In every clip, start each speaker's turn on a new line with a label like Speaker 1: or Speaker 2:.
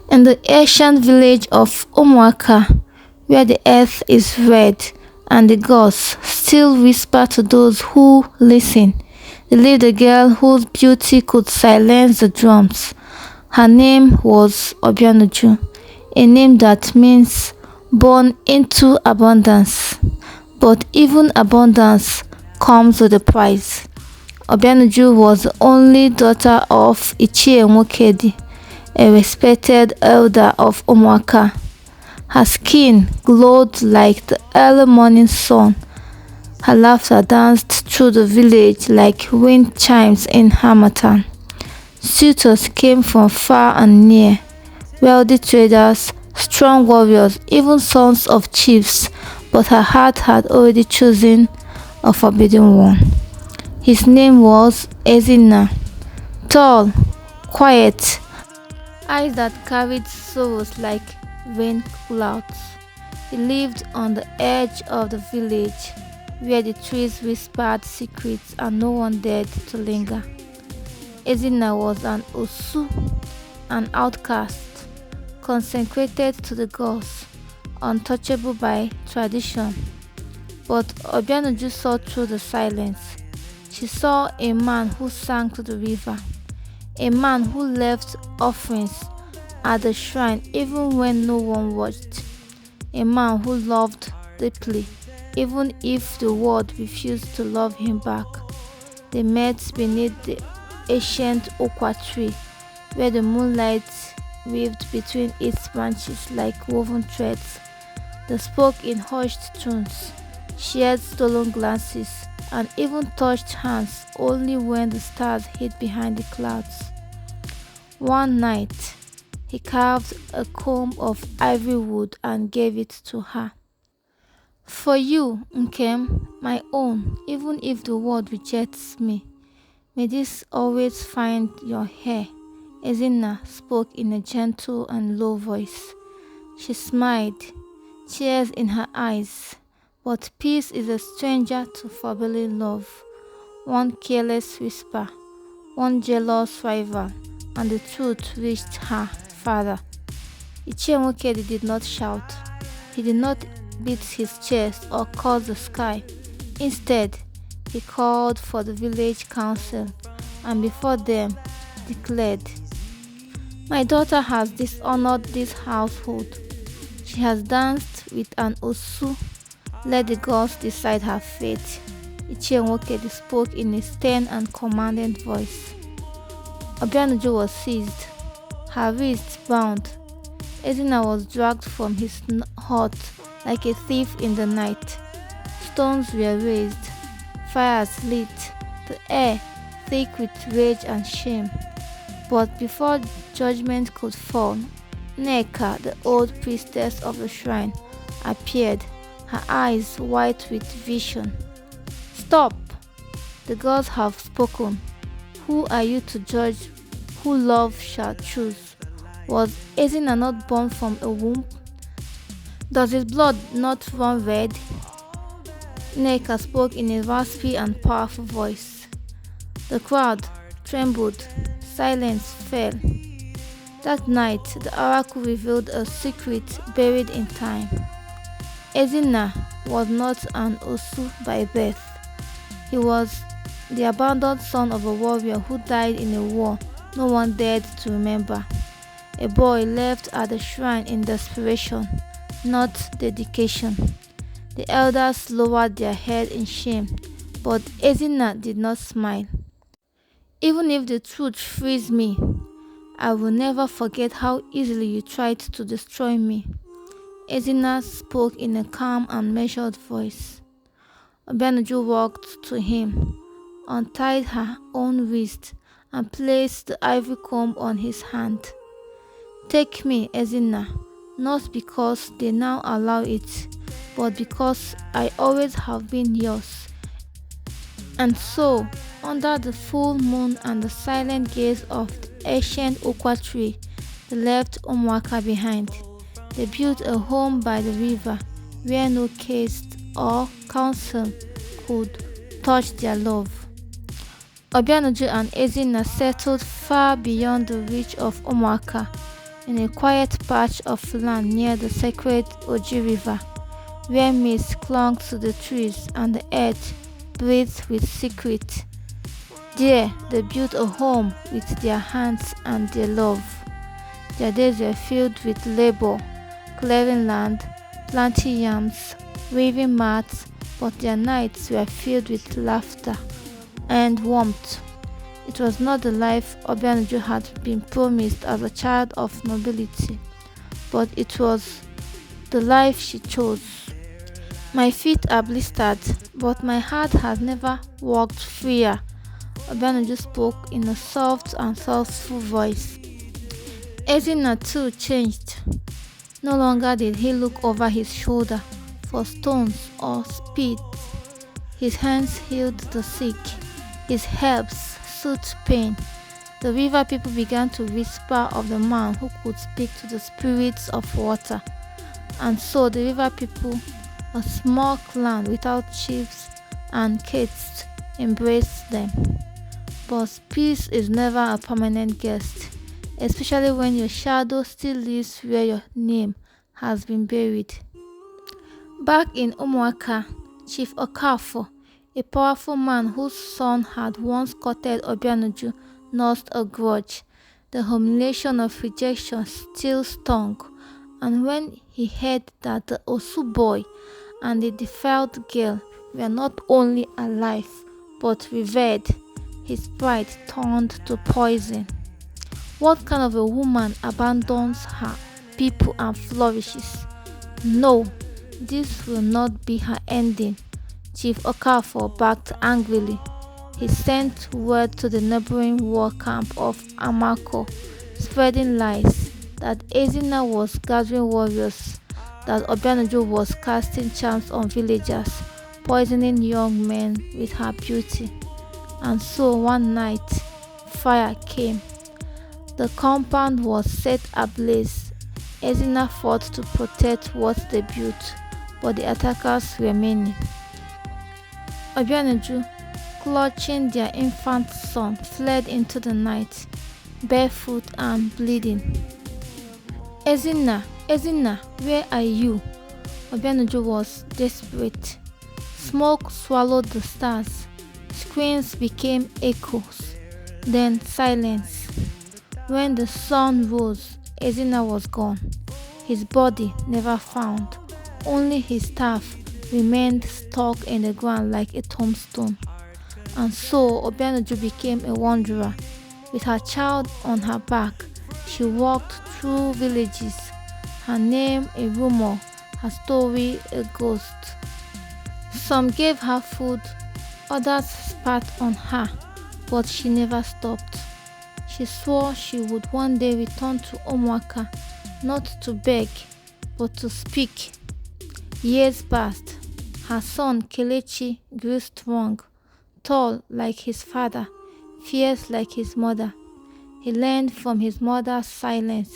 Speaker 1: In the ancient village of Umuaka, where the earth is red and the gods still whisper to those who listen, there lived a girl whose beauty could silence the drums. Her name was Obianuju, a name that means born into abundance. But even abundance comes with a price. Obianuju was the only daughter of Ichie Nwokedi, a respected elder of Umuaka. Her skin glowed like the early morning sun. Her laughter danced through the village like wind chimes in harmattan. Suitors came from far and near, wealthy traders, strong warriors, even sons of chiefs, but her heart had already chosen a forbidden one. His name was Ezina, tall, quiet, eyes that carried sorrows like rain clouds. He lived on the edge of the village, where the trees whispered secrets and no one dared to linger. Ezina was an Osu, an outcast, consecrated to the gods, untouchable by tradition. But Obianuju saw through the silence. She saw a man who sank to the river, a man who left offerings at the shrine even when no one watched, a man who loved deeply even if the world refused to love him back. They met beneath the ancient okwa tree, where the moonlight weaved between its branches like woven threads. They spoke in hushed tones, shared stolen glances, and even touched hands only when the stars hid behind the clouds. One night, he carved a comb of ivory wood and gave it to her. For you, Nkem, my own, even if the world rejects me, may this always find your hair. Ezina spoke in a gentle and low voice. She smiled, tears in her eyes. But peace is a stranger to forbidden love. One careless whisper, one jealous rival, and the truth reached her father. Ichie did not shout. He did not beat his chest or curse the sky. Instead, he called for the village council and before them declared, "My daughter has dishonored this household. She has danced with an Osu. Let the gods decide her fate." Ichie spoke in a stern and commanding voice. Obianuju was seized, her wrists bound. Ezina was dragged from his hut like a thief in the night. Stones were raised, fires lit, the air thick with rage and shame. But before judgment could fall, Neka, the old priestess of the shrine, appeared, her eyes white with vision. "Stop! The gods have spoken. Who are you to judge who love shall choose? Was Ezina not born from a womb? Does his blood not run red?" Neka spoke in a raspy and powerful voice. The crowd trembled. Silence fell. That night, the oracle revealed a secret buried in time. Ezina was not an Osu by birth. He was the abandoned son of a warrior who died in a war no one dared to remember. A boy left at the shrine in desperation, not dedication. The elders lowered their head in shame, but Ezina did not smile. "Even if the truth frees me, I will never forget how easily you tried to destroy me." Ezina spoke in a calm and measured voice. Obianuju walked to him, untied her own wrist, and placed the ivory comb on his hand. "Take me, Ezina, not because they now allow it, but because I always have been yours." And so, under the full moon and the silent gaze of the ancient okwa tree, they left Umuaka behind. They built a home by the river where no caste or council could touch their love. Obianuju and Ezina settled far beyond the reach of Umuaka, in a quiet patch of land near the sacred Oji River, where mist clung to the trees and the earth breathed with secret. There they built a home with their hands and their love. Their days were filled with labor, clearing land, planting yams, weaving mats, but their nights were filled with laughter and warmth. It was not the life Obianuju had been promised as a child of nobility, but it was the life she chose. My feet are blistered, but my heart has never walked freer, Obianuju spoke in a soft and thoughtful voice. Ezinna too changed. No longer did he look over his shoulder for stones or spit. His hands healed the sick. His herbs soothed pain. The river people began to whisper of the man who could speak to the spirits of water. And so the river people, a small clan without chiefs and castes, embraced them. But peace is never a permanent guest, especially when your shadow still lives where your name has been buried. Back in Umuaka, Chief Okafor, a powerful man whose son had once courted Obianuju, nursed a grudge. The humiliation of rejection still stung, and when he heard that the Osu boy and the defiled girl were not only alive but revered, his pride turned to poison. What kind of a woman abandons her people and flourishes? No, this will not be her ending. Chief Okafor barked angrily. He sent word to the neighboring war camp of Amako, spreading lies that Ezinna was gathering warriors, that Obianuju was casting charms on villagers, poisoning young men with her beauty. And so one night, fire came. The compound was set ablaze. Ezinna fought to protect what they built, but the attackers were many. Obianuju, clutching their infant son, fled into the night, barefoot and bleeding. Ezinna, Ezinna, where are you? Obianuju was desperate. Smoke swallowed the stars. Screams became echoes, then silence. When the sun rose, Ezinna was gone. His body never found. Only his staff remained stuck in the ground like a tombstone. And so Obianuju became a wanderer. With her child on her back, she walked through villages. Her name a rumor, her story a ghost. Some gave her food, others spat on her, but she never stopped. She swore she would one day return to Umuaka, not to beg, but to speak. Years passed. Her son Kelechi grew strong, tall like his father, fierce like his mother. He learned from his mother's silence.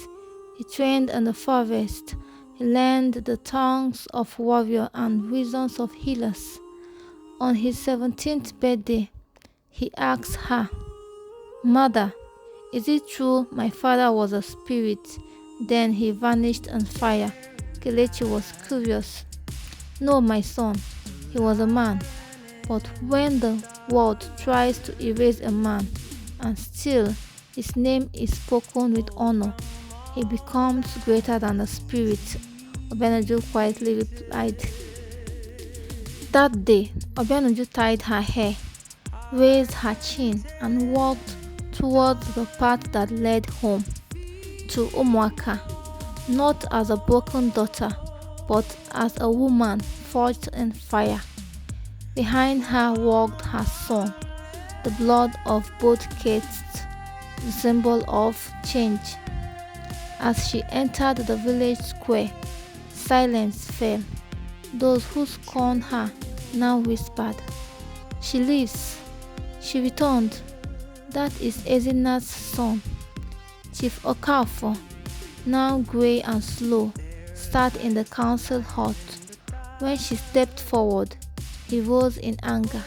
Speaker 1: He trained in the forest. He learned the tongues of warrior and wisdoms of healers. On his 17th birthday, he asked her, "Mother, is it true my father was a spirit?" Then he vanished in fire. Kelechi was curious. "No, my son, he was a man. But when the world tries to erase a man, and still his name is spoken with honor, he becomes greater than the spirit," Obianuju quietly replied. That day, Obianuju tied her hair, raised her chin, and walked towards the path that led home, to Umuaka, not as a broken daughter, but as a woman forged in fire. Behind her walked her son, the blood of both castes, the symbol of change. As she entered the village square, silence fell. Those who scorned her now whispered, "She lives. She returned. That is Ezinna's son." Chief Okafor, now grey and slow, sat in the council hut. When she stepped forward, he rose in anger.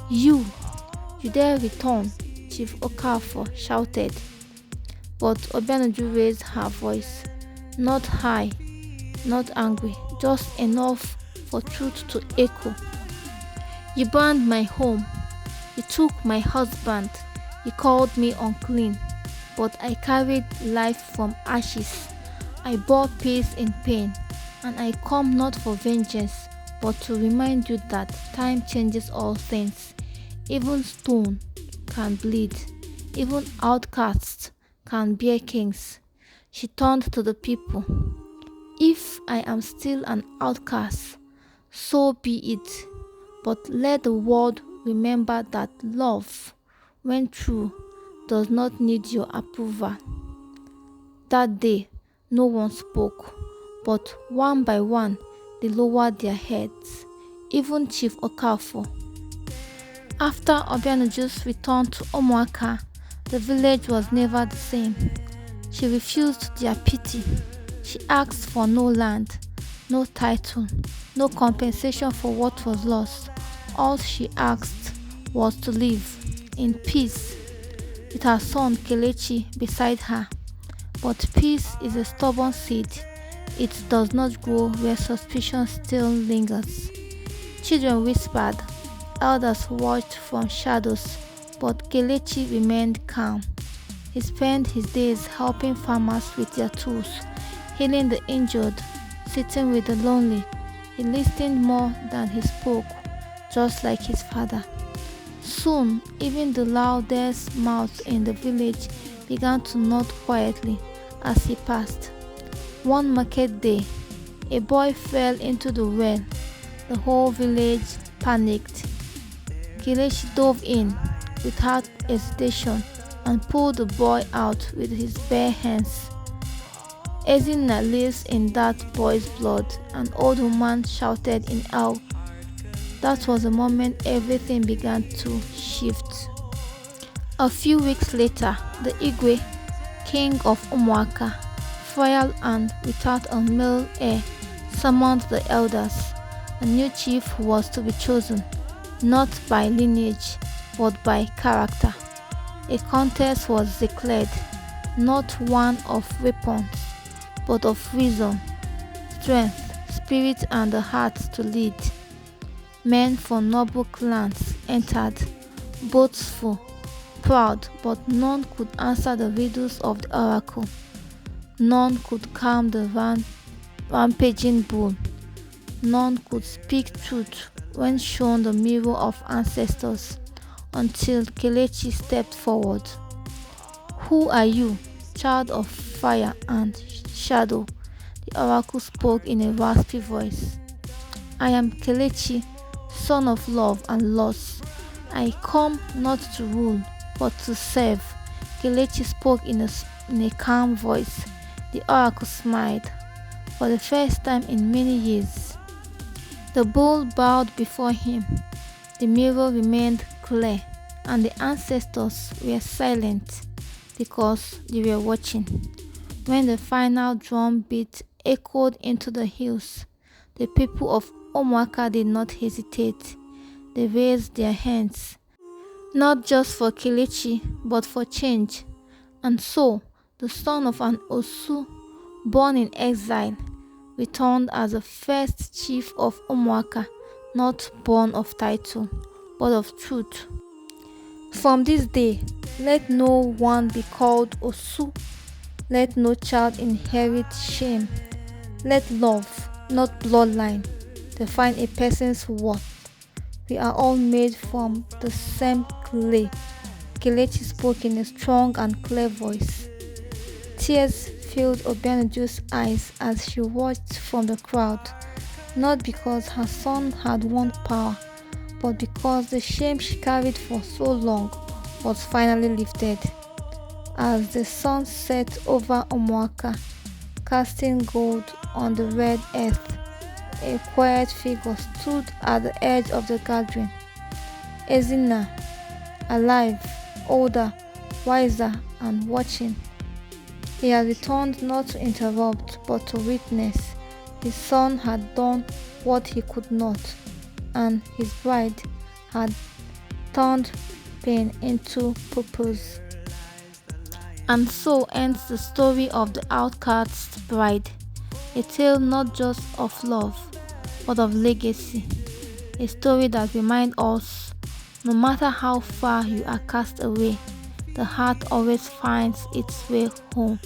Speaker 1: You dare return," Chief Okafor shouted. But Obianuju raised her voice, not high, not angry, just enough for truth to echo. You burned my home, you took my husband, you called me unclean, but I carried life from ashes. I bore peace in pain, and I come not for vengeance, but to remind you that time changes all things. Even stone can bleed, even outcasts can bear kings. She turned to the people. If I am still an outcast, so be it. But let the world remember that love, when true, does not need your approval. That day, no one spoke, but one by one, they lowered their heads, even Chief Okafor. After Obianuju's return to Umuaka, the village was never the same. She refused their pity. She asked for no land, no title, no compensation for what was lost. All she asked was to live in peace with her son Kelechi beside her. But peace is a stubborn seed. It does not grow where suspicion still lingers. Children whispered, elders watched from shadows, but Kelechi remained calm. He spent his days helping farmers with their tools, healing the injured, sitting with the lonely. He listened more than he spoke, just like his father. Soon, even the loudest mouths in the village began to nod quietly as he passed. One market day, a boy fell into the well. The whole village panicked. Kelechi dove in without hesitation and pulled the boy out with his bare hands. Ezinna lives in that boy's blood, an old woman shouted in awe. That was the moment everything began to shift. A few weeks later, the Igwe, king of Umuaka, frail and without a male heir, summoned the elders. A new chief was to be chosen, not by lineage, but by character. A contest was declared, not one of weapons, but of wisdom, strength, spirit, and the heart to lead. Men from noble clans entered, boastful, proud, but none could answer the riddles of the oracle. None could calm the rampaging bull. None could speak truth when shown the mirror of ancestors, until Kelechi stepped forward. Who are you, child of fire and shadow? The oracle spoke in a raspy voice. I am Kelechi, son of love and loss. I come not to rule, but to serve. Kelechi spoke in a calm voice. The oracle smiled. For the first time in many years, the bull bowed before him. The mirror remained clear, and the ancestors were silent because they were watching. When the final drum beat echoed into the hills, the people of Umuaka did not hesitate. They raised their hands, not just for Kelechi, but for change. And so, the son of an Osu, born in exile, returned as the first chief of Umuaka, not born of title, but of truth. From this day, let no one be called Osu. Let no child inherit shame. Let love, not bloodline, define a person's worth. We are all made from the same clay. Kelechi spoke in a strong and clear voice. Tears filled Obianuju's eyes as she watched from the crowd, not because her son had won power, but because the shame she carried for so long was finally lifted. As the sun set over Umuaka, casting gold on the red earth, a quiet figure stood at the edge of the gathering. Ezinna, alive, older, wiser, and watching. He had returned not to interrupt, but to witness. His son had done what he could not, and his bride had turned pain into purpose. And so ends the story of the outcast bride, a tale not just of love, but of legacy, a story that reminds us no matter how far you are cast away, the heart always finds its way home.